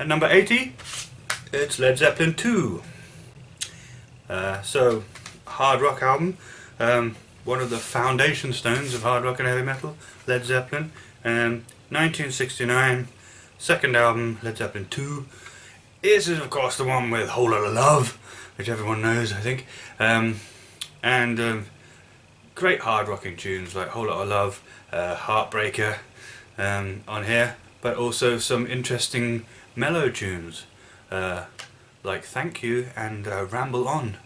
At number 80, it's Led Zeppelin 2. So, hard rock album, one of the foundation stones of hard rock and heavy metal, Led Zeppelin. 1969, second album, Led Zeppelin 2. This is of course the one with Whole Lotta Love, which everyone knows, I think. Great hard rocking tunes like Whole Lotta Love, Heartbreaker on here, but also some interesting mellow tunes like Thank You and Ramble On,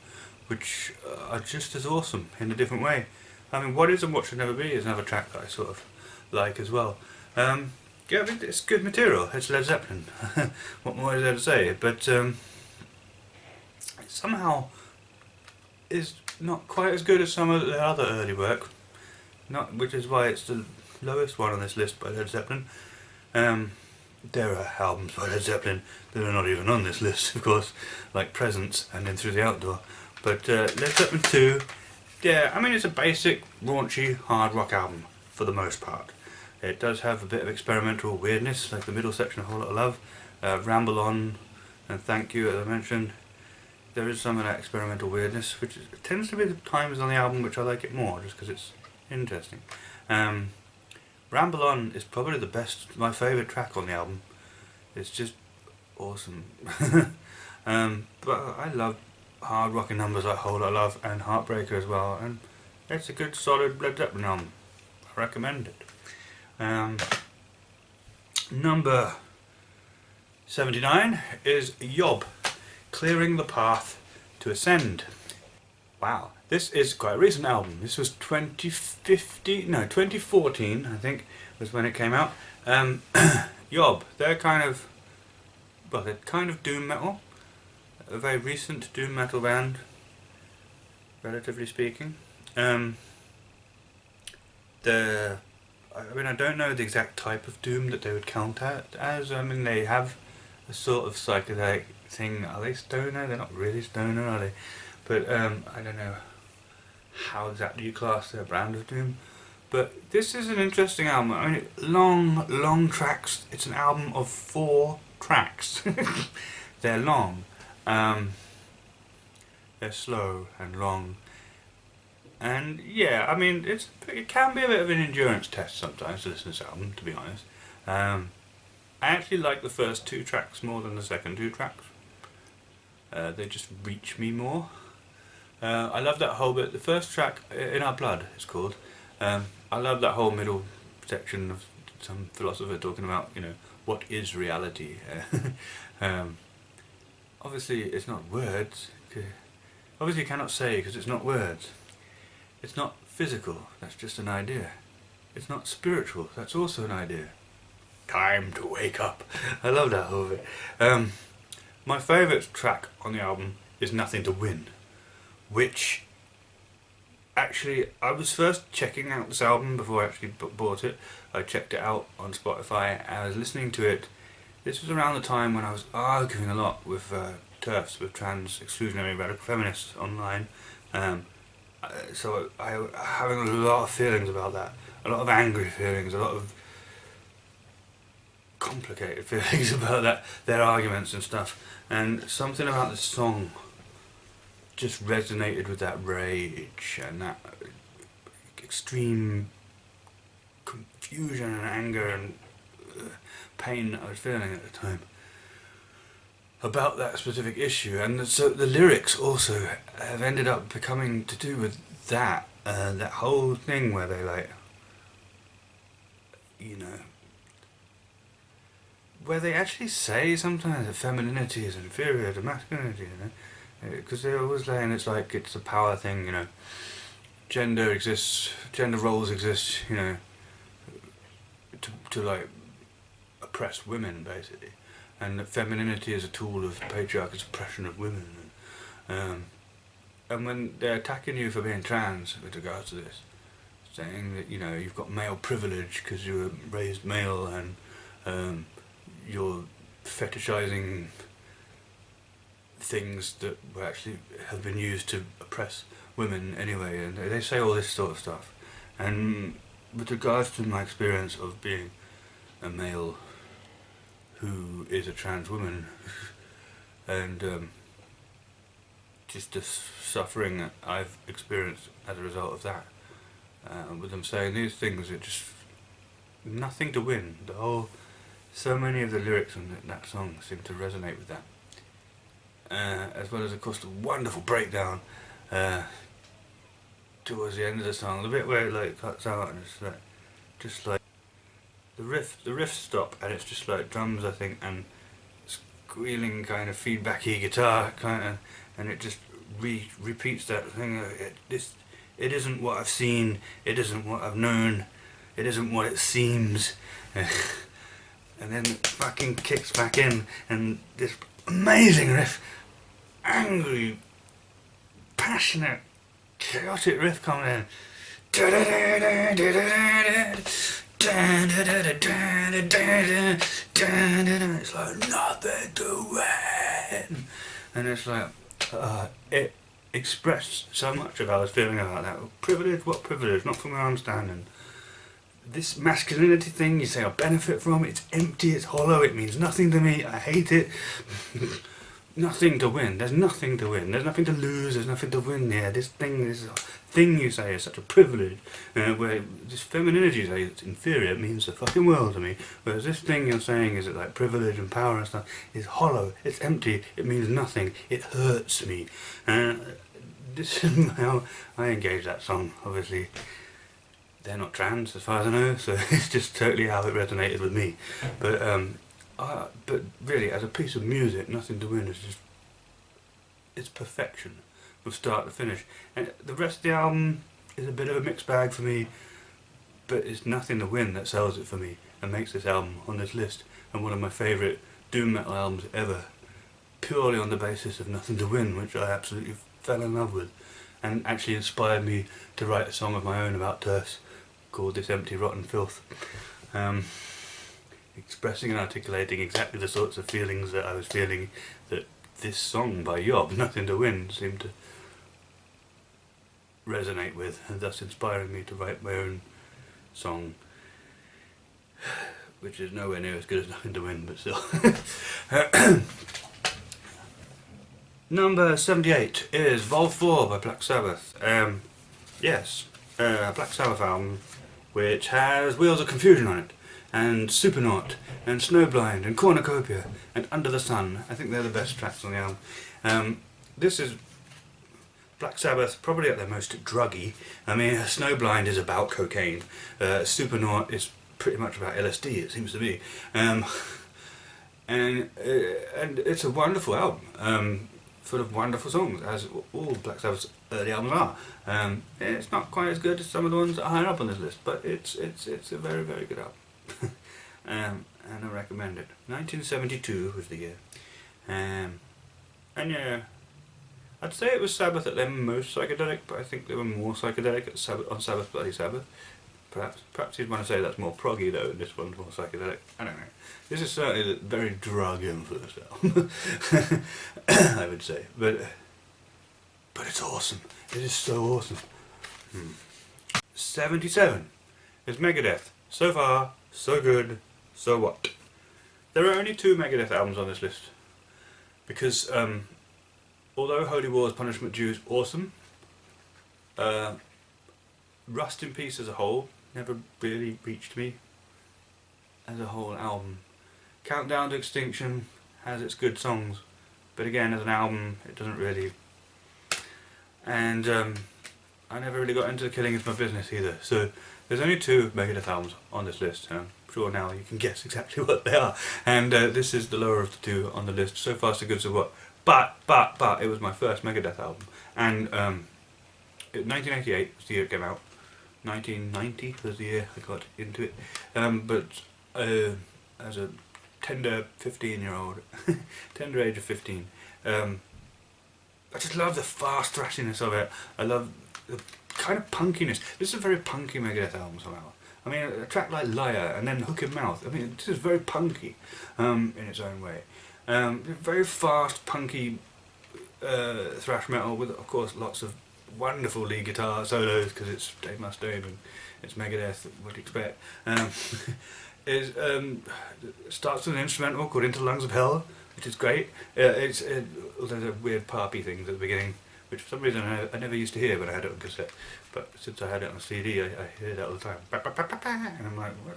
which are just as awesome in a different way. I mean, What Is and What Should Never Be is another track that I sort of like as well. Yeah, I mean, it's good material. It's Led Zeppelin. What more is there to say? But it somehow is not quite as good as some of the other early work. Which is why it's the lowest one on this list by Led Zeppelin. There are albums by Led Zeppelin that are not even on this list, of course, like Presence and then Through the Outdoor. But Led Zeppelin 2, yeah, I mean, it's a basic, raunchy, hard rock album for the most part. It does have a bit of experimental weirdness, like the middle section of Whole Lotta Love, Ramble On and Thank You, as I mentioned. There is some of that experimental weirdness, which tends to be the times on the album which I like it more, just because it's interesting. Ramble On is probably my favourite track on the album. It's just awesome. But I love hard rocking numbers like Whole Lotta Love and Heartbreaker as well, and it's a good solid Led Zeppelin album. I recommend it. Number 79 is Yob, Clearing the Path to Ascend. Wow, this is quite a recent album. This was 2014, I think, was when it came out. Yob, they're kind of doom metal, a very recent doom metal band, relatively speaking. I mean, I don't know the exact type of doom that they would count as. I mean, they have a sort of psychedelic thing. Are they stoner? They're not really stoner, are they? But I don't know how exactly you class their brand of doom. But this is an interesting album. I mean, long tracks. It's an album of 4 tracks. They're long. They're slow and long. And yeah, I mean, it can be a bit of an endurance test sometimes to listen to this album, to be honest. I actually like the first 2 tracks more than the second 2 tracks. They just reach me more. I love that whole bit. The first track, In Our Blood, it's called. I love that whole middle section of some philosopher talking about, you know, what is reality. Obviously, it's not words. Obviously, you cannot say because it's not words. It's not physical, that's just an idea. It's not spiritual, that's also an idea. Time to wake up. I love that whole bit. My favourite track on the album is Nothing to Win, which actually, I was first checking out this album before I actually bought it. I checked it out on Spotify and I was listening to it. This was around the time when I was arguing a lot with TERFs, with trans exclusionary radical feminists online. So I having a lot of feelings about that, a lot of angry feelings, a lot of complicated feelings about that, their arguments and stuff, and something about the song just resonated with that rage and that extreme confusion and anger and pain that I was feeling at the time about that specific issue. And so the lyrics also have ended up becoming to do with that, that whole thing where they, like, you know, where they actually say sometimes that femininity is inferior to masculinity, you know, because they're always saying it's like it's a power thing, you know, gender exists, gender roles exist, you know, to like oppress women basically, and that femininity is a tool of patriarchy's oppression of women, and when they're attacking you for being trans with regards to this, saying that, you know, you've got male privilege because you were raised male and you're fetishizing things that were actually have been used to oppress women anyway, and they say all this sort of stuff. And with regards to my experience of being a male who is a trans woman, and just the suffering that I've experienced as a result of that. With them saying these things, it just nothing to win. So many of the lyrics in that song seem to resonate with that, as well as of course the wonderful breakdown towards the end of the song, the bit where it like cuts out and it's like just like the riffs stop and it's just like drums, I think, and squealing kind of feedbacky guitar kind of, and it just repeats that thing. It isn't what I've seen, it isn't what I've known, it isn't what it seems. And then it fucking kicks back in and this amazing riff, angry, passionate, chaotic riff coming in. It's like nothing to win, and it's like it expressed so much of how I was feeling about that. Privilege, what privilege? Not from where I'm standing. This masculinity thing you say I benefit from, it's empty, it's hollow, it means nothing to me, I hate it. Nothing to win, there's nothing to win, there's nothing to lose, there's nothing to win here. This thing you say is such a privilege, where this femininity you say it's inferior, it means the fucking world to me. Whereas this thing you're saying is that like privilege and power and stuff is hollow, it's empty, it means nothing, it hurts me. This is how I engage that song. Obviously they're not trans as far as I know, so it's just totally how it resonated with me. But really, as a piece of music, Nothing to Win is just, it's perfection from start to finish. And the rest of the album is a bit of a mixed bag for me, but it's Nothing to Win that sells it for me and makes this album on this list and one of my favourite doom metal albums ever, purely on the basis of Nothing to Win, which I absolutely fell in love with and actually inspired me to write a song of my own about Terse called This Empty Rotten Filth, expressing and articulating exactly the sorts of feelings that I was feeling that this song by Yob, Nothing to Win, seemed to resonate with, and thus inspiring me to write my own song, which is nowhere near as good as Nothing to Win, but still. Number 78 is Vol 4 by Black Sabbath. Yes, Black Sabbath album which has Wheels of Confusion on it, and Supernaut, and Snowblind, and Cornucopia, and Under the Sun. I think they're the best tracks on the album. This is Black Sabbath, probably at their most druggy. I mean, Snowblind is about cocaine. Supernaut is pretty much about LSD, it seems to be. And it's a wonderful album, full of wonderful songs, as all Black Sabbath's early albums are. It's not quite as good as some of the ones that are higher up on this list, but it's a very, very good album. And I recommend it. 1972 was the year. And yeah, I'd say it was Sabbath at their most psychedelic, but I think they were more psychedelic at Sabbath Bloody Sabbath. Perhaps you'd want to say that's more proggy though, and this one's more psychedelic. I don't know. This is certainly a very drug influenced album, I would say. But it's awesome. It is so awesome. 77 is Megadeth. So far, so good, so what? There are only 2 Megadeth albums on this list, because although Holy War's Punishment Due is awesome, Rust in Peace as a whole never really reached me as a whole album. Countdown to Extinction has its good songs, but again, as an album, it doesn't really. And I never really got into Killing Is My Business either. So there's only 2 Megadeth albums on this list. I'm sure now you can guess exactly what they are. And this is the lower of the 2 on the list. So Far So Good So What. But it was my first Megadeth album, and 1988 was the year it came out. 1990 was the year I got into it. But as a tender 15-year-old, tender age of 15, I just love the fast thrashiness of it. I love the kind of punkiness. This is a very punky Megadeth album somehow. I mean, a track like Liar and then Hook in Mouth, I mean, this is very punky in its own way. Very fast, punky thrash metal with, of course, lots of wonderful lead guitar solos, because it's Dave Mustaine and it's Megadeth, what do you expect? is starts with an instrumental called Into the Lungs of Hell, which is great. There's a weird parpy things at the beginning, which for some reason I never used to hear when I had it on cassette, but since I had it on CD, I hear that all the time. And I'm like, what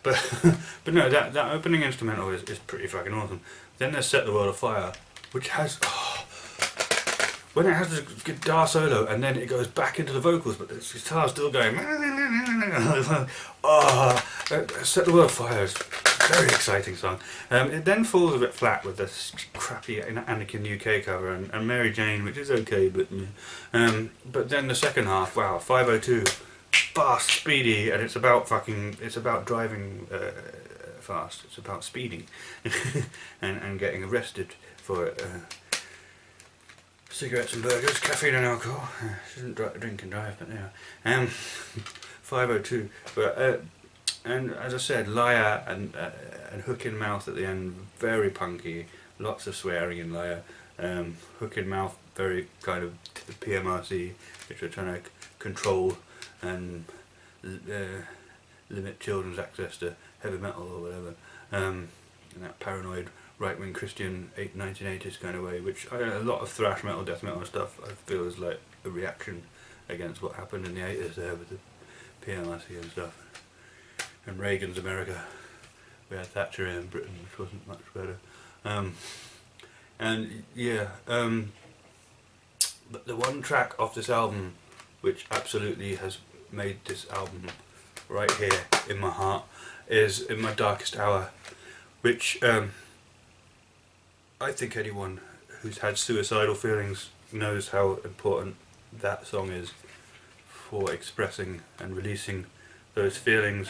the fuck? But no, that opening instrumental is pretty fucking awesome. Then there's Set the World Afire, which has when it has this guitar solo and then it goes back into the vocals, but the guitar's still going. Set the World Afire is a very exciting song. It then falls a bit flat with this crappy Anakin UK cover and Mary Jane, which is okay, but then the second half, wow, 502, fast, speedy, and it's about driving fast. It's about speeding and getting arrested for it. Cigarettes and burgers, caffeine and alcohol. Shouldn't drink and drive, but yeah. 502. But and as I said, Liar and Hook in Mouth at the end, very punky. Lots of swearing in Liar. Hook in Mouth, very kind of to the PMRC, which are trying to control and limit children's access to heavy metal or whatever. In that paranoid right-wing Christian 1980s kind of way, which a lot of thrash metal, death metal stuff I feel is like a reaction against what happened in the 80s there with the PMRC and stuff. And Reagan's America. We had Thatcher in Britain, which wasn't much better. But the one track off this album which absolutely has made this album right here in my heart is In My Darkest Hour, which I think anyone who's had suicidal feelings knows how important that song is for expressing and releasing those feelings,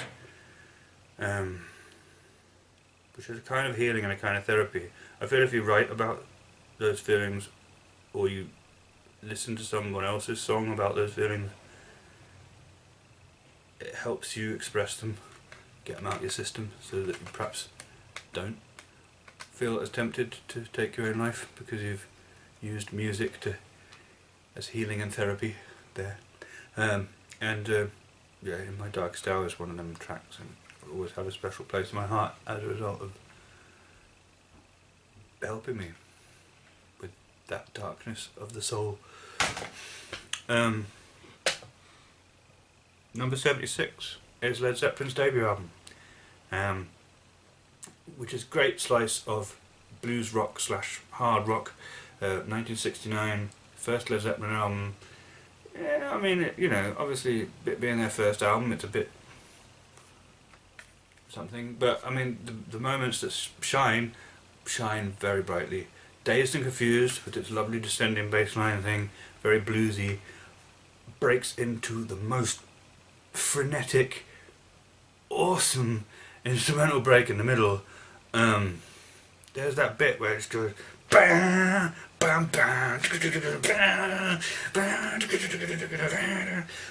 which is a kind of healing and a kind of therapy. I feel if you write about those feelings or you listen to someone else's song about those feelings, it helps you express them, get them out of your system so that you perhaps don't feel as tempted to take your own life because you've used music as healing and therapy there. Yeah, In My Darkest Hour is one of them tracks, and I always have a special place in my heart as a result of helping me with that darkness of the soul. Number 76 is Led Zeppelin's debut album, which is a great slice of blues rock / hard rock. 1969, first Led Zeppelin album. Yeah, I mean, you know, obviously being their first album, it's a bit something, but I mean the moments that shine very brightly. Dazed and Confused with its lovely descending bass line thing, very bluesy, breaks into the most frenetic, awesome instrumental break in the middle. There's that bit where it just goes bam, bam, bam,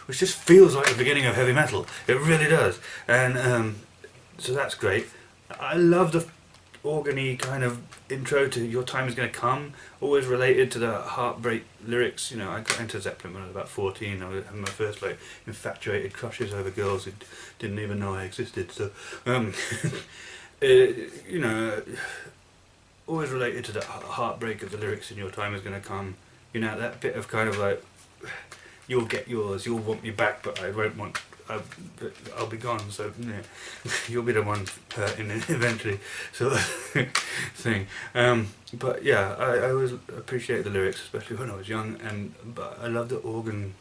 which just feels like the beginning of heavy metal. It really does, and so that's great. I love the organy kind of intro to Your Time Is Gonna Come, always related to the heartbreak lyrics. You know, I got into Zeppelin when I was about 14. I was having my first like infatuated crushes over girls who didn't even know I existed. So, you know, always related to the heartbreak of the lyrics in Your Time Is Gonna Come. You know, that bit of kind of like, you'll get yours, you'll want me back, but I won't want. I'll be gone, so yeah, you'll be the one hurting eventually, sort of thing. But yeah, I always appreciate the lyrics, especially when I was young, but I love the organ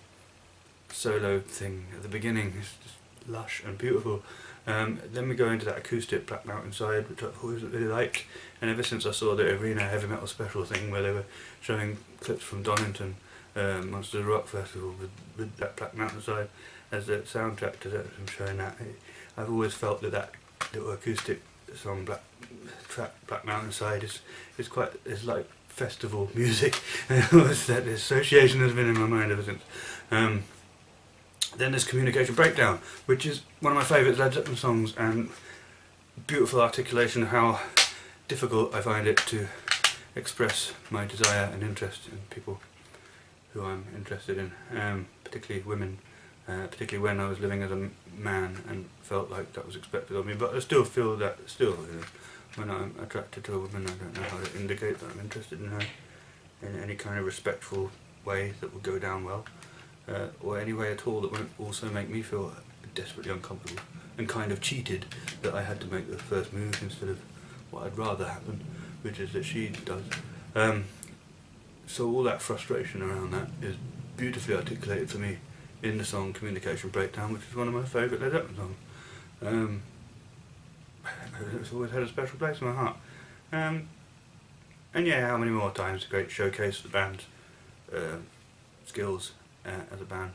solo thing at the beginning. It's just lush and beautiful. Then we go into that acoustic Black Mountain Side, which I've always really liked, and ever since I saw the Arena Heavy Metal Special thing where they were showing clips from Donington Monsters of Rock Festival with that Black Mountain Side as the soundtrack to that, I'm showing that. I've always felt that little acoustic song, Black Mountain Side, is like festival music. That association has been in my mind ever since. Then there's Communication Breakdown, which is one of my favourite Led Zeppelin songs, and beautiful articulation of how difficult I find it to express my desire and interest in people who I'm interested in, particularly women particularly when I was living as a man and felt like that was expected of me. But I still feel that still, when I'm attracted to a woman, I don't know how to indicate that I'm interested in her in any kind of respectful way that will go down well, or any way at all that won't also make me feel desperately uncomfortable and kind of cheated that I had to make the first move instead of what I'd rather happen, which is that she does. So all that frustration around that is beautifully articulated for me in the song Communication Breakdown, which is one of my favourite Led Zeppelin songs. It's always had a special place in my heart. And yeah, how many more times a great showcase of the band's skills as a band.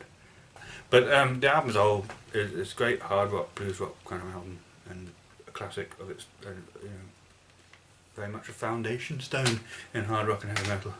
But the album as a whole is great hard rock, blues rock kind of album, and a classic of its, very much a foundation stone in hard rock and heavy metal.